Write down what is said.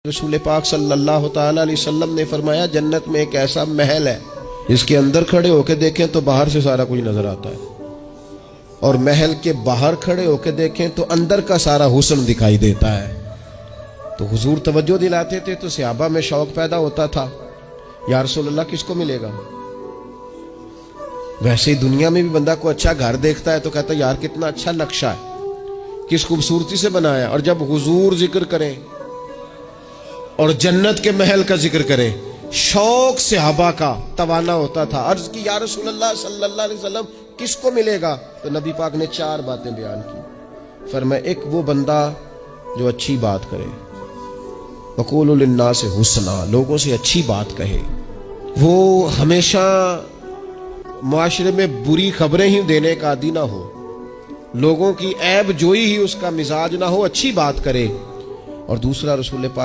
رسول پاک صلی اللہ تعالی علیہ وسلم نے فرمایا جنت میں ایک ایسا محل ہے جس کے اندر کھڑے ہو کے دیکھیں تو باہر سے سارا کچھ نظر آتا ہے، اور محل کے باہر کھڑے ہو کے دیکھیں تو اندر کا سارا حسن دکھائی دیتا ہے۔ تو حضور توجہ دلاتے تھے تو صحابہ میں شوق پیدا ہوتا تھا، یا رسول اللہ کس کو ملے گا؟ ویسے ہی دنیا میں بھی بندہ کو اچھا گھر دیکھتا ہے تو کہتا ہے یار کتنا اچھا نقشہ ہے، کس خوبصورتی سے بنایا، اور جب حضور ذکر کریں اور جنت کے محل کا ذکر کرے شوق صحابہ کا توانا ہوتا تھا۔ عرض کی یا رسول اللہ صلی اللہ علیہ وسلم کس کو ملے گا؟ تو نبی پاک نے 4 باتیں بیان کی۔ فرمایا ایک وہ بندہ جو اچھی بات کرے، وقولوا للناس حسنا، لوگوں سے اچھی بات کہے، وہ ہمیشہ معاشرے میں بری خبریں ہی دینے کا عادی نہ ہو، لوگوں کی عیب جوئی ہی اس کا مزاج نہ ہو، اچھی بات کرے۔ اور دوسرا رسول پاک